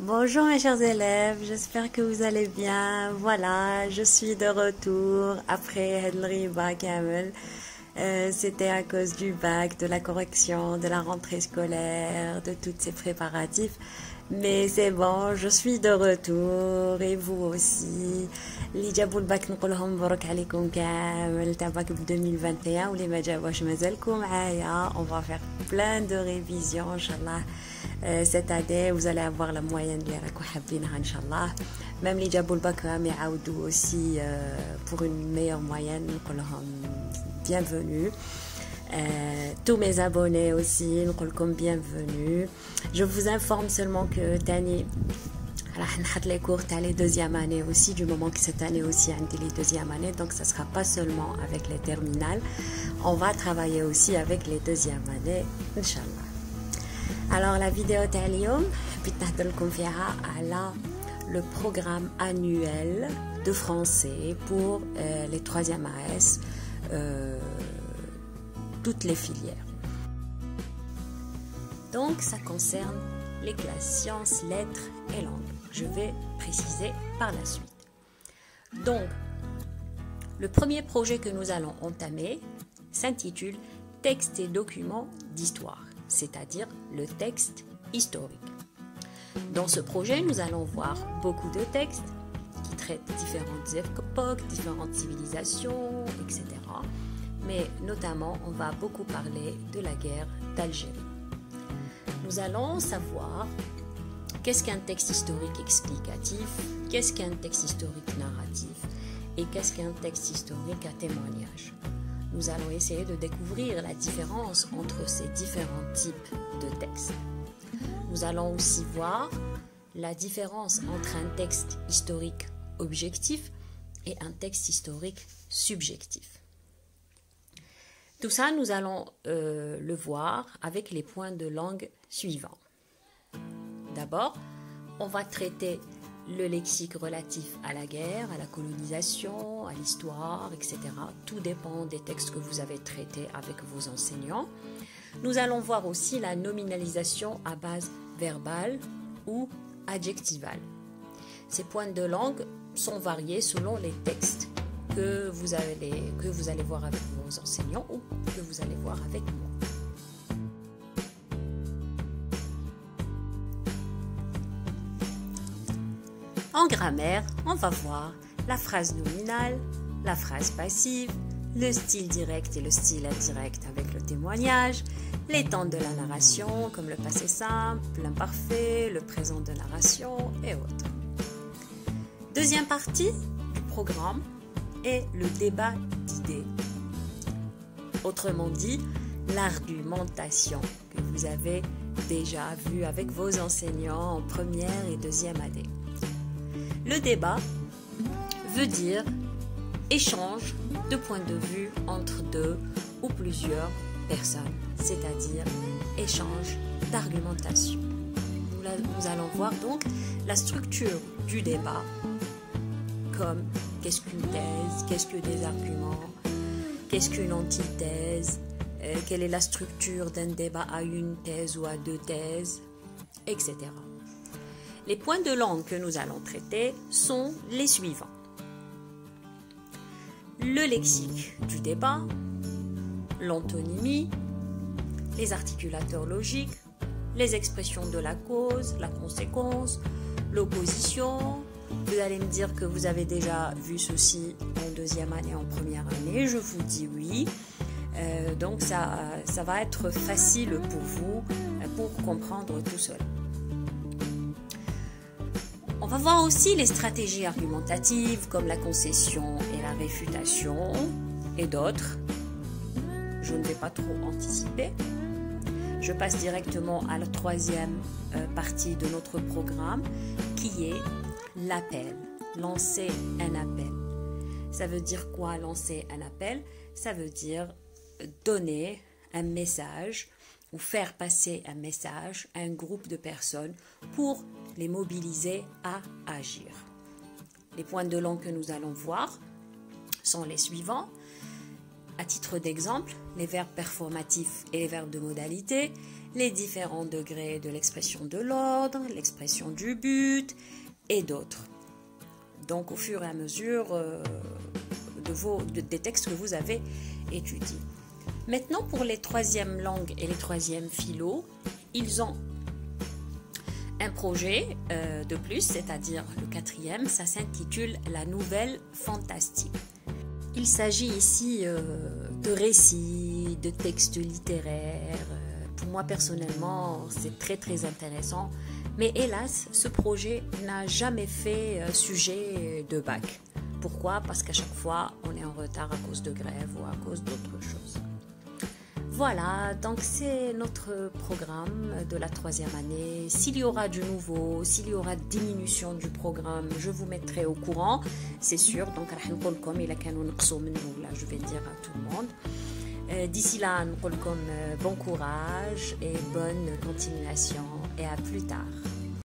Bonjour mes chers élèves, j'espère que vous allez bien. Voilà, je suis de retour après Hedlri Kamel. C'était à cause du bac, de la correction, de la rentrée scolaire, de tous ces préparatifs. Mais c'est bon, je suis de retour et vous aussi. اللي جابوا الباك نقول لهم مبروك عليكم كامل تاع باك 2021 واللي ما جابوش مازالكم معايا. On va faire plein de révisions inchallah. Cette année vous allez avoir la moyenne اللي راكم حابينها inchallah. Même اللي جابوا الباك راهم يعاودوا aussi pour une meilleure moyenne نقول لهم bienvenue. Tous mes abonnés aussi, nous comme bienvenue. Je vous informe seulement que Tani, les cours les deuxième année aussi, du moment que cette année aussi les deuxième année, donc ça sera pas seulement avec les terminales, on va travailler aussi avec les deuxième années, Inch'Allah. Alors la vidéo d'aujourd'hui, le programme annuel de français pour les troisième AS. Toutes les filières. Donc ça concerne les classes sciences, lettres et langues. Je vais préciser par la suite. Donc, le premier projet que nous allons entamer s'intitule Textes et documents d'histoire, c'est-à-dire le texte historique. Dans ce projet, nous allons voir beaucoup de textes qui traitent différentes époques, différentes civilisations, etc. Mais notamment, on va beaucoup parler de la guerre d'Algérie. Nous allons savoir qu'est-ce qu'un texte historique explicatif, qu'est-ce qu'un texte historique narratif et qu'est-ce qu'un texte historique à témoignage. Nous allons essayer de découvrir la différence entre ces différents types de textes. Nous allons aussi voir la différence entre un texte historique objectif et un texte historique subjectif. Tout ça, nous allons le voir avec les points de langue suivants. D'abord, on va traiter le lexique relatif à la guerre, à la colonisation, à l'histoire, etc. Tout dépend des textes que vous avez traités avec vos enseignants. Nous allons voir aussi la nominalisation à base verbale ou adjectivale. Ces points de langue sont variés selon les textes que vous allez voir avec vos enseignants ou que vous allez voir avec moi. En grammaire, on va voir la phrase nominale, la phrase passive, le style direct et le style indirect avec le témoignage, les temps de la narration comme le passé simple, l'imparfait, le présent de narration et autres. Deuxième partie du programme est le débat d'idées. Autrement dit, l'argumentation que vous avez déjà vue avec vos enseignants en première et deuxième année. Le débat veut dire échange de points de vue entre deux ou plusieurs personnes, c'est-à-dire échange d'argumentation. Nous allons voir donc la structure du débat comme qu'est-ce qu'une thèse, qu'est-ce que des arguments, qu'est-ce qu'une antithèse, quelle est la structure d'un débat à une thèse ou à deux thèses, etc. Les points de langue que nous allons traiter sont les suivants. Le lexique du débat, l'antonymie, les articulateurs logiques, les expressions de la cause, la conséquence, l'opposition. Vous allez me dire que vous avez déjà vu ceci en deuxième année, en première année. Je vous dis oui. Donc ça va être facile pour vous pour comprendre tout cela. On va voir aussi les stratégies argumentatives comme la concession et la réfutation et d'autres. Je ne vais pas trop anticiper. Je passe directement à la troisième partie de notre programme qui est l'appel, lancer un appel. Ça veut dire quoi lancer un appel? Ça veut dire donner un message ou faire passer un message à un groupe de personnes pour les mobiliser à agir. Les points de langue que nous allons voir sont les suivants. À titre d'exemple, les verbes performatifs et les verbes de modalité, les différents degrés de l'expression de l'ordre, l'expression du but et d'autres. Donc au fur et à mesure des textes que vous avez étudiés. Maintenant pour les troisièmes langues et les troisièmes philo, ils ont un projet de plus, c'est-à-dire le quatrième, ça s'intitule La Nouvelle Fantastique. Il s'agit ici de récits, de textes littéraires. Pour moi personnellement, c'est très très intéressant. Mais hélas, ce projet n'a jamais fait sujet de bac. Pourquoi? Parce qu'à chaque fois, on est en retard à cause de grève ou à cause d'autres choses. Voilà, donc c'est notre programme de la troisième année. S'il y aura du nouveau, s'il y aura diminution du programme, je vous mettrai au courant, c'est sûr. Donc, je vais dire à tout le monde. D'ici là, bon courage et bonne continuation et à plus tard.